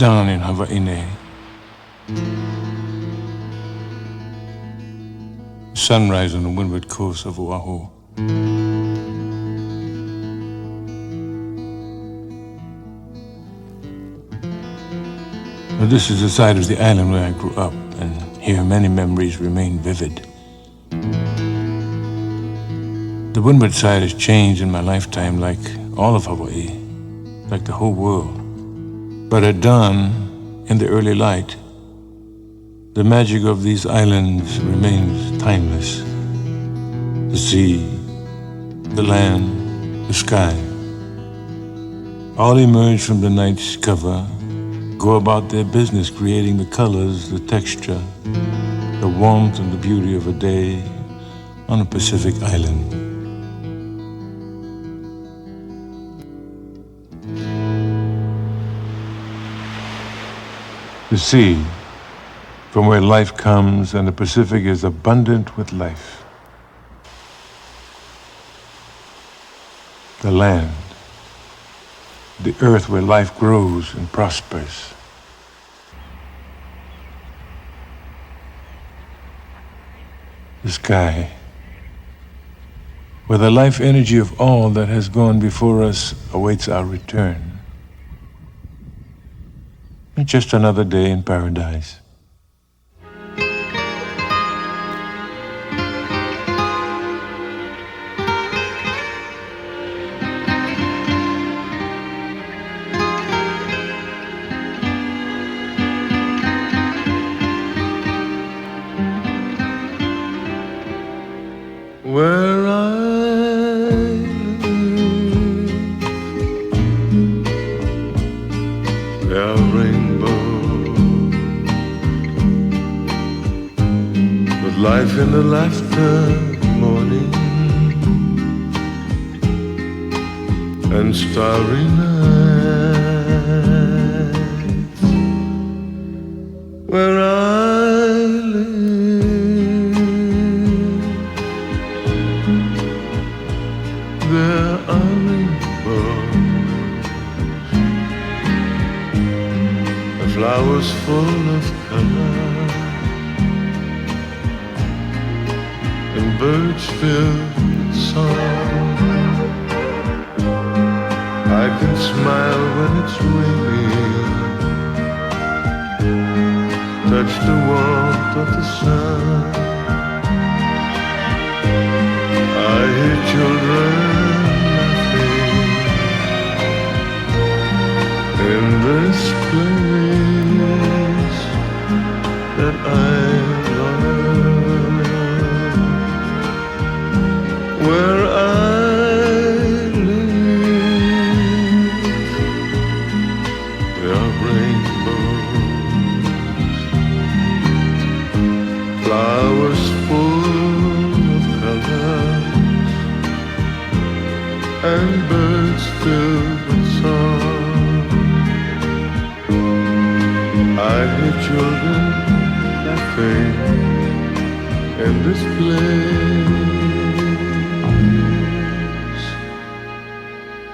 Down in Hawaii Nei, sunrise on the windward coast of Oahu. Now, this is the side of the island where I grew up, and here many memories remain vivid. The windward side has changed in my lifetime, like all of Hawaii, like the whole world. But at dawn, in the early light, the magic of these islands remains timeless. The sea, the land, the sky, all emerge from the night's cover, go about their business creating the colors, the texture, the warmth and the beauty of a day on a Pacific island. The sea, from where life comes, and the Pacific is abundant with life. The land, the earth where life grows and prospers. The sky, where the life energy of all that has gone before us awaits our return. Just another day in paradise. Where I live, there are life in the laughter morning and starry nights. Where I live, there are rainbows and flowers full of color, birds filled with song. I can smile when it's raining, touch the warmth of the sun. I hear children laughing in this place that I love. Where I live, there are rainbows, flowers full of colors, and birds filled with song. I hear children laughing in this place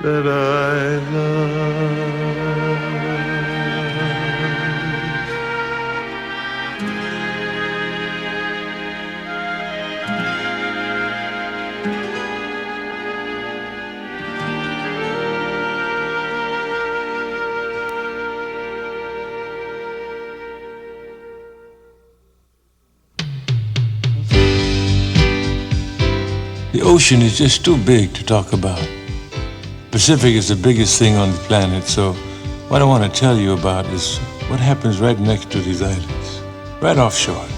that I love. The ocean is just too big to talk about. Pacific is the biggest thing on the planet, so what I want to tell you about is what happens right next to these islands, right offshore.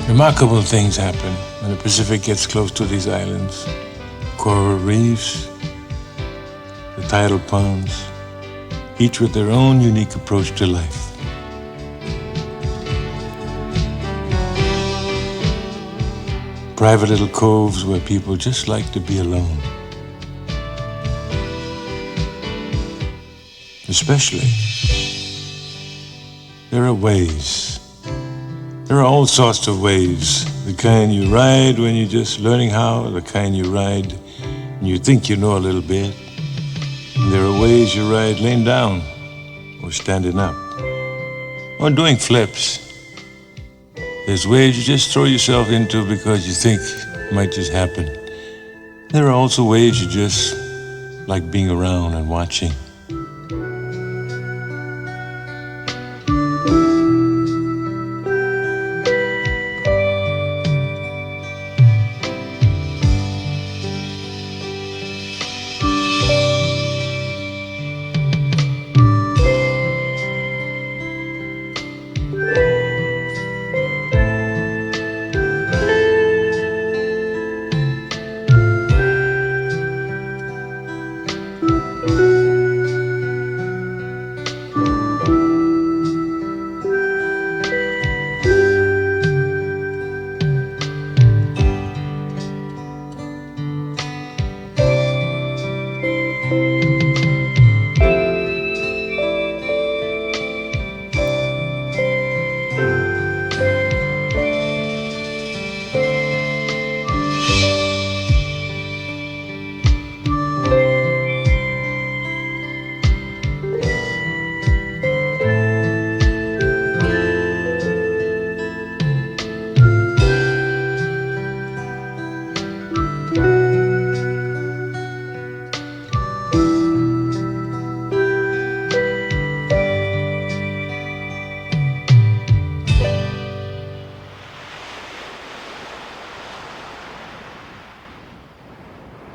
Remarkable things happen when the Pacific gets close to these islands. Coral reefs, the tidal ponds, each with their own unique approach to life. Private little coves where people just like to be alone. Especially, there are waves. There are all sorts of waves. The kind you ride when you're just learning how, the kind you ride You think you know a little bit. And there are ways you ride laying down or standing up or doing flips. There's ways you just throw yourself into because you think it might just happen. There are also ways you just like being around and watching.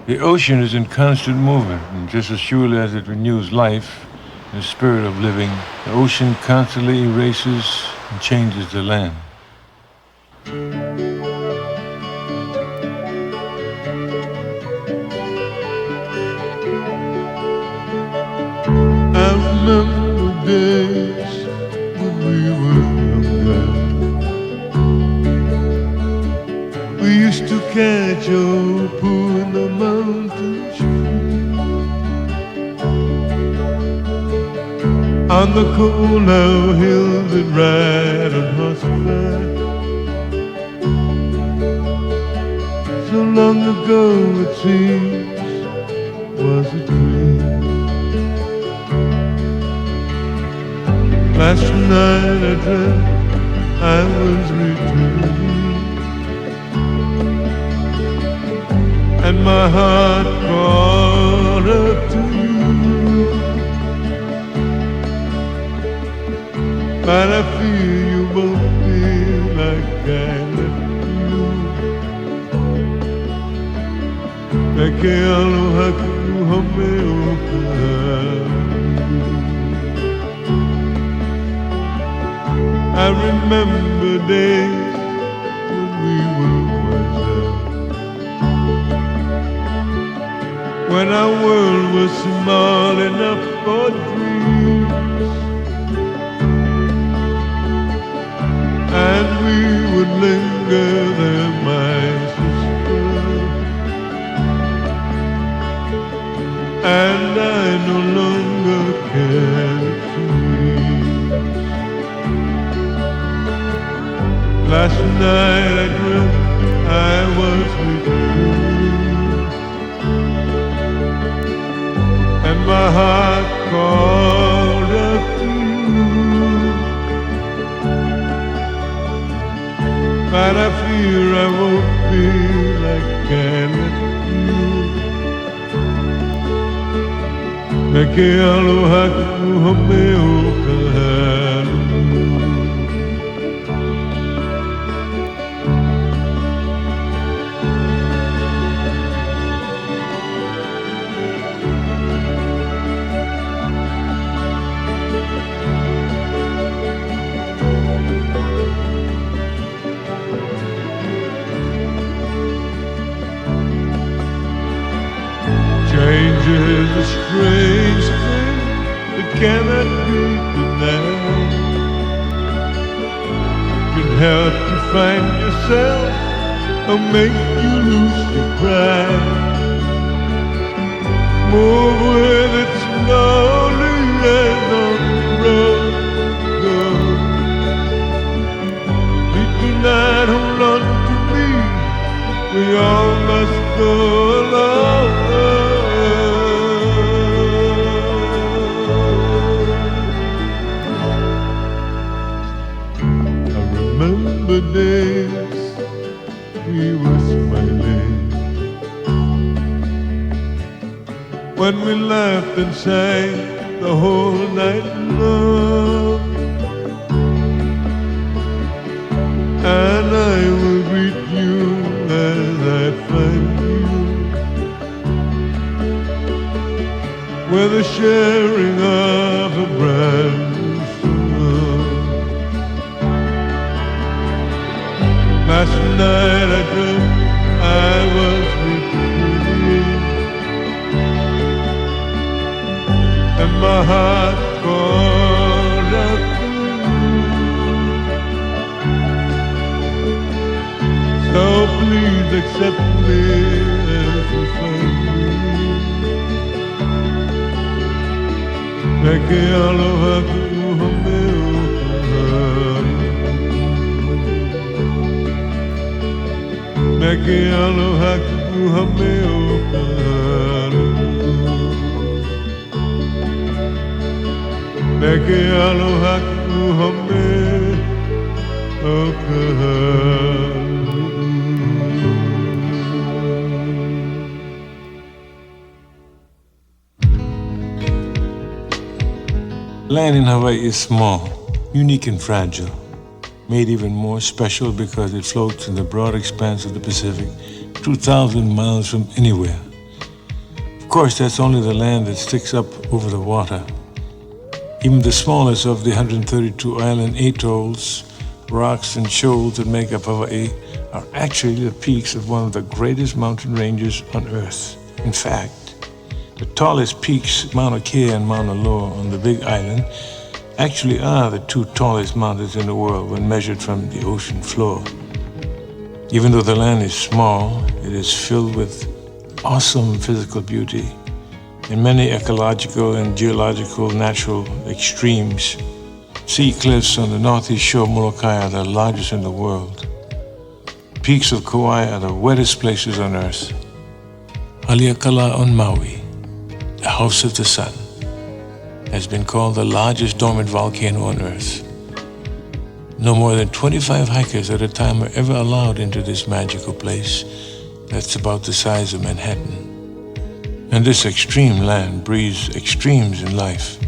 The ocean is in constant movement, and just as surely as it renews life, the spirit of living, the ocean constantly erases and changes the land. I remember days when we were younger. We used to catch your pool in the mountain stream. On the cool now hills that ride on horseback. So long ago it seems was a dream. Last night I dreamt I was returning, and my heart called up to you. But I fear you won't feel like I left you. Peke aloha Kuu Home O Kahaluu. I remember days when we were wiser, when our world was small enough for dreams, and we would linger there, my sister, and I no longer care to leave. Last night I dreamt I was with you, and my heart called up to you. But I fear I won't be like I left you. Peke aloha Kuu Home O Kahaluu. Change is a strange thing that cannot be denied. It can help you find yourself or make you lose your pride. Move with it slowly as on the road goes. Please do not hold on to me. We all must go alone. the days we were smiling, when we laughed and sang the whole night long. And I will greet you as I find you, with the sharing of a brand new song. Last night I dreamt I was with you, and my heart called out to you. So please accept me as you find me. Meke aloha Kuu Home O Kahaluu. Meke aloha Kuu Home O Kahaluu. Meke aloha Kuu Home O Kahaluu. Land in Hawaii is small, unique and fragile, made even more special because it floats in the broad expanse of the Pacific, 2,000 miles from anywhere. Of course, that's only the land that sticks up over the water. Even the smallest of the 132 island atolls, rocks and shoals that make up Hawaii are actually the peaks of one of the greatest mountain ranges on Earth. In fact, the tallest peaks, Mauna Kea and Mauna Loa on the Big Island, actually are the two tallest mountains in the world when measured from the ocean floor. Even though the land is small, it is filled with awesome physical beauty and many ecological and geological natural extremes. Sea cliffs on the northeast shore of Molokai are the largest in the world. The peaks of Kauai are the wettest places on Earth. Haleakala on Maui, the House of the Sun, has been called the largest dormant volcano on Earth. No more than 25 hikers at a time are ever allowed into this magical place that's about the size of Manhattan. And this extreme land breeds extremes in life.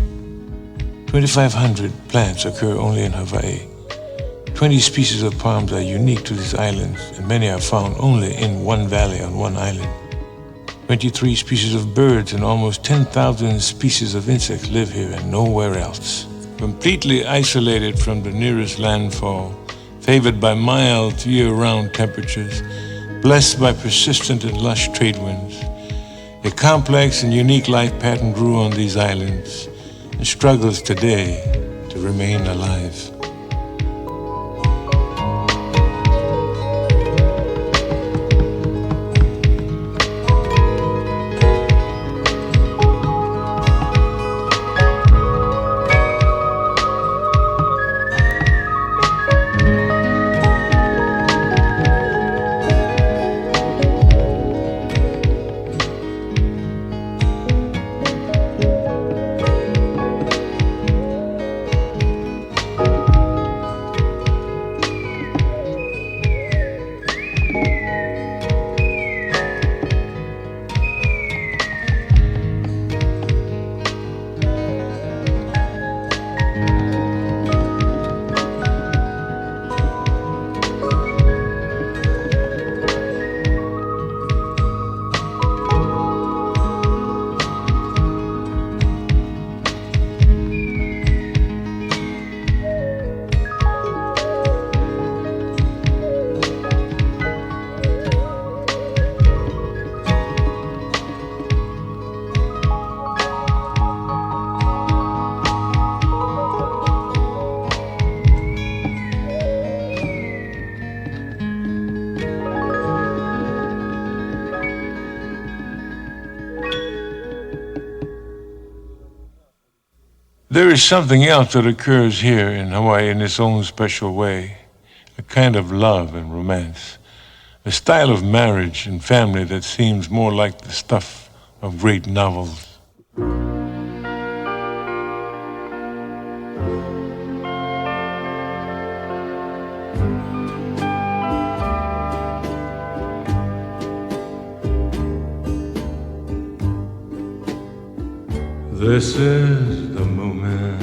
2,500 plants occur only in Hawaii. 20 species of palms are unique to these islands, and many are found only in one valley on one island. 23 species of birds and almost 10,000 species of insects live here and nowhere else. Completely isolated from the nearest landfall, favored by mild year-round temperatures, blessed by persistent and lush trade winds, a complex and unique life pattern grew on these islands and struggles today to remain alive. There is something else that occurs here in Hawaii in its own special way, a kind of love and romance, a style of marriage and family that seems more like the stuff of great novels. This is the moment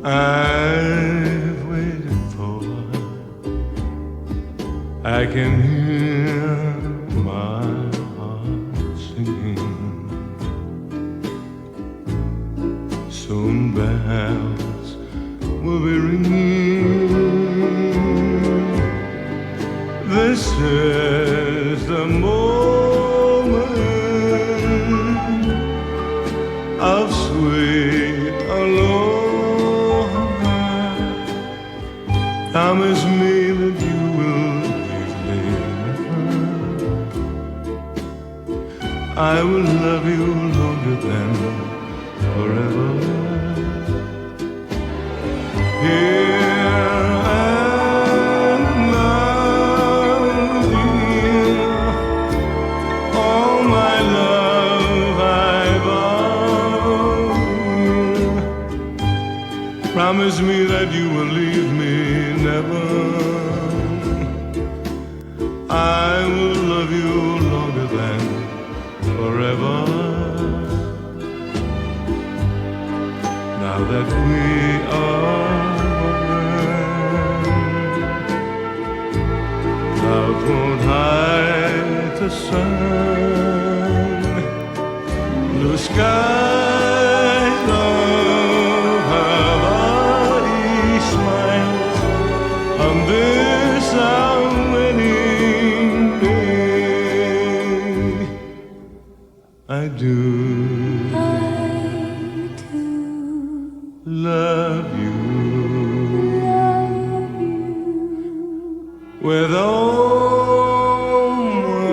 I've waited for. I can hear my heart singing. Soon bells will be ringing. This is the moment of sweet aloha. Promise me that you will give me. I will love you longer than forever. Here and now, dear, all my love I vow. Promise me that you will leave me never. I will love you longer than forever. Now that we are one, love won't hide the sun. Blue skies of Hawaii smiles on this our wedding day. I do love you with all my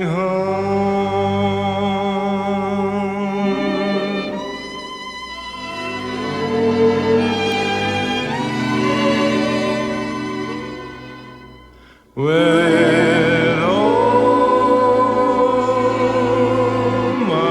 heart. With all my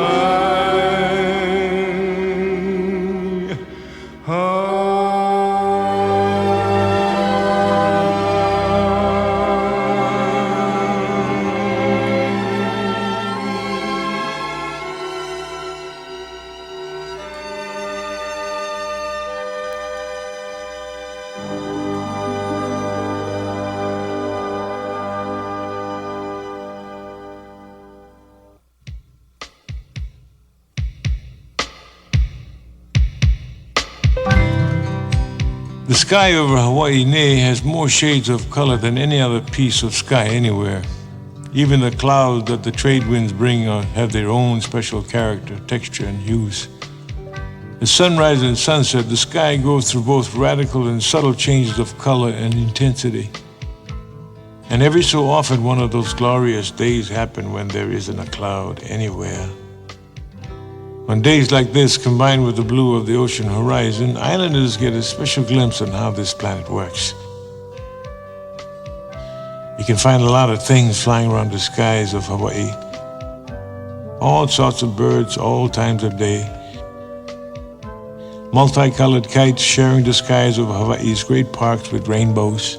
The sky over Hawaii Nei has more shades of color than any other piece of sky anywhere. Even the clouds that the trade winds bring have their own special character, texture, and hues. At sunrise and sunset, the sky goes through both radical and subtle changes of color and intensity. And every so often, one of those glorious days happen when there isn't a cloud anywhere. On days like this, combined with the blue of the ocean horizon, islanders get a special glimpse on how this planet works. You can find a lot of things flying around the skies of Hawaii. All sorts of birds, all times of day. Multicolored kites sharing the skies of Hawaii's great parks with rainbows.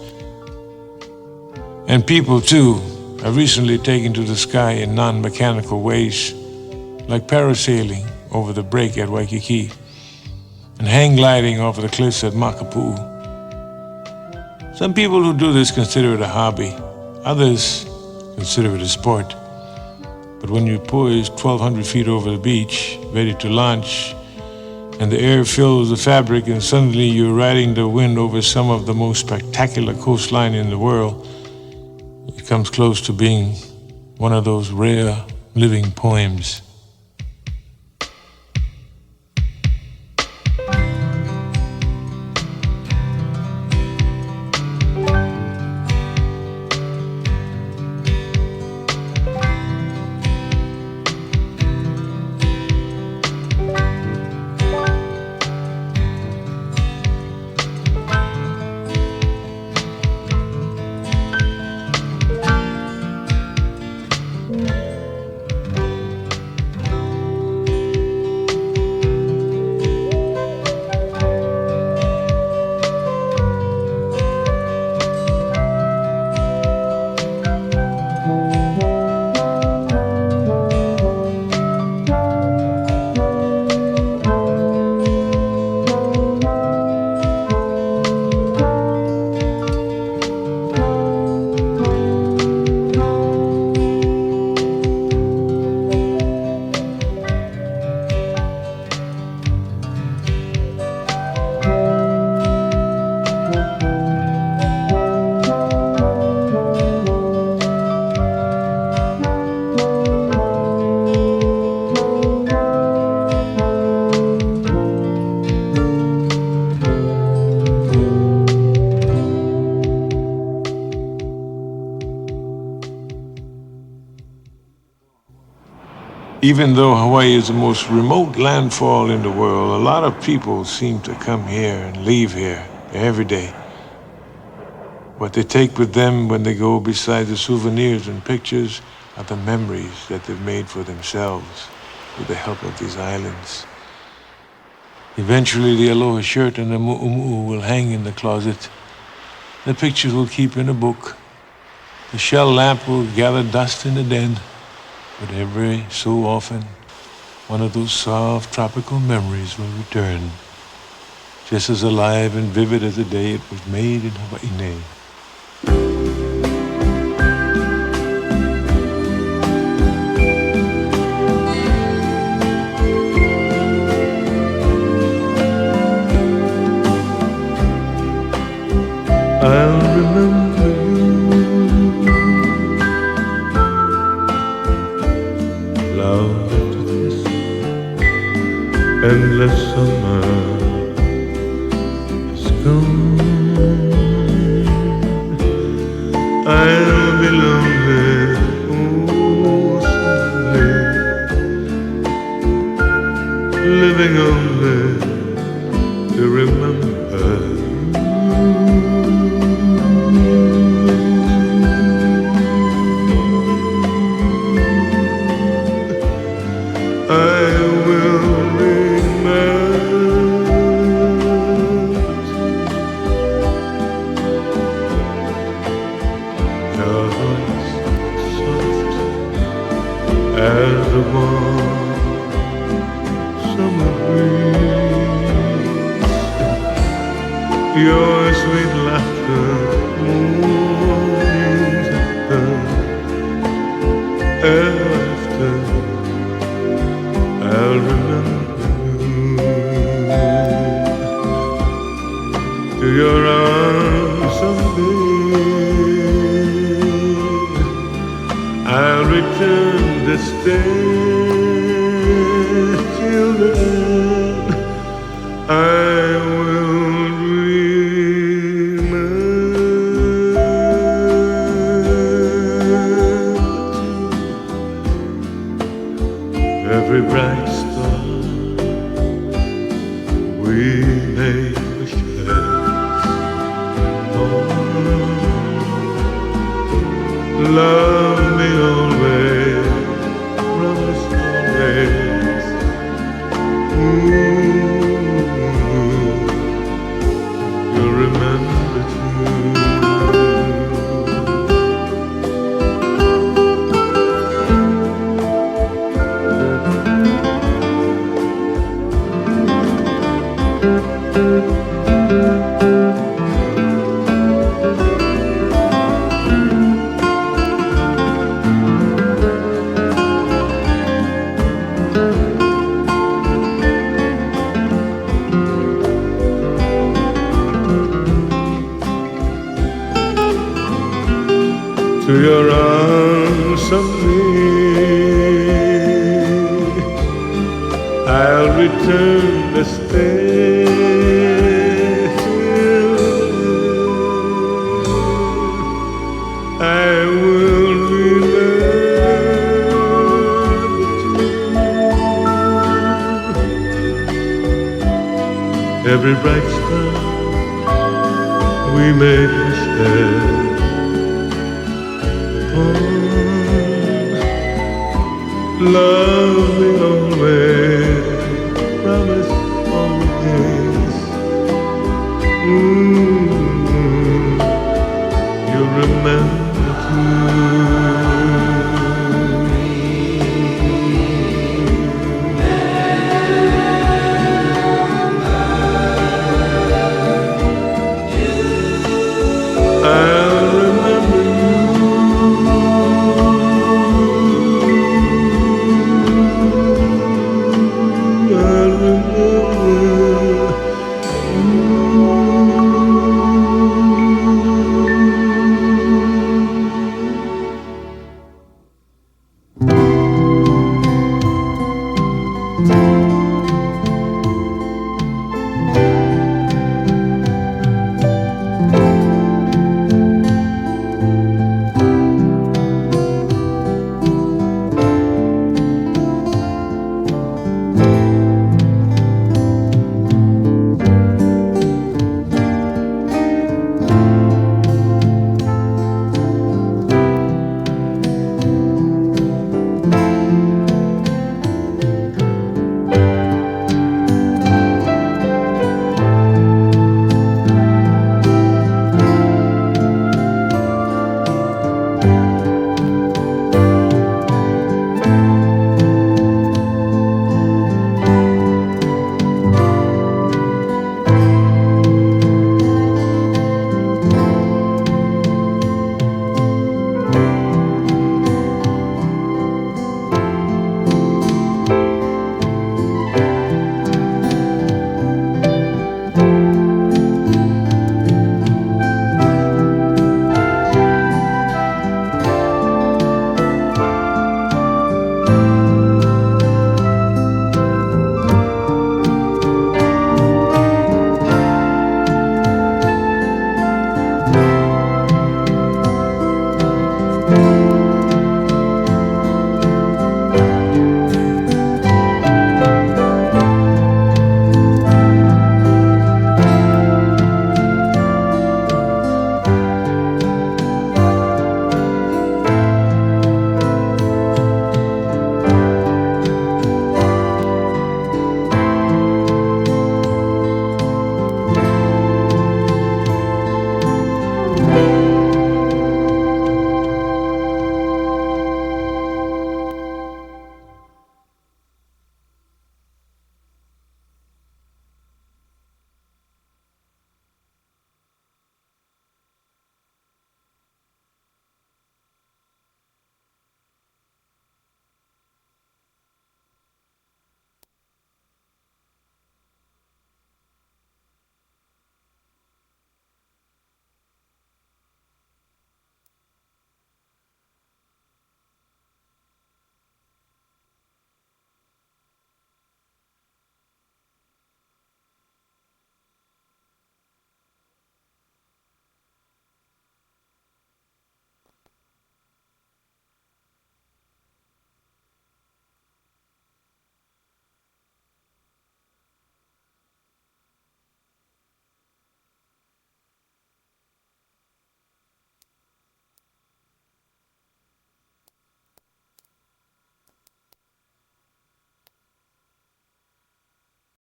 And people, too, have recently taken to the sky in non-mechanical ways, like parasailing over the break at Waikiki and hang gliding over the cliffs at Makapu'u. Some people who do this consider it a hobby. Others consider it a sport. But when you poise 1,200 feet over the beach, ready to launch, and the air fills the fabric and suddenly you're riding the wind over some of the most spectacular coastline in the world, it comes close to being one of those rare living poems. Even though Hawaii is the most remote landfall in the world, a lot of people seem to come here and leave here every day. What they take with them when they go, besides the souvenirs and pictures, are the memories that they've made for themselves with the help of these islands. Eventually, the aloha shirt and the mu'umu'u will hang in the closet. The pictures will keep in a book. The shell lamp will gather dust in the den. But every so often, one of those soft tropical memories will return, just as alive and vivid as the day it was made in Hawaii Nei. I'll remember you long after this endless summer is gone. I'll be lonely, oh, someday, living only to remember. Your sweet laughter moves ever after. I'll remember you to your arms someday. I'll return to stay. Till then, I will every bright star we may share. Love me always, promise always. You'll remember too. To your arms someday, I'll return to stay. I will remember every bright star we may share. Love me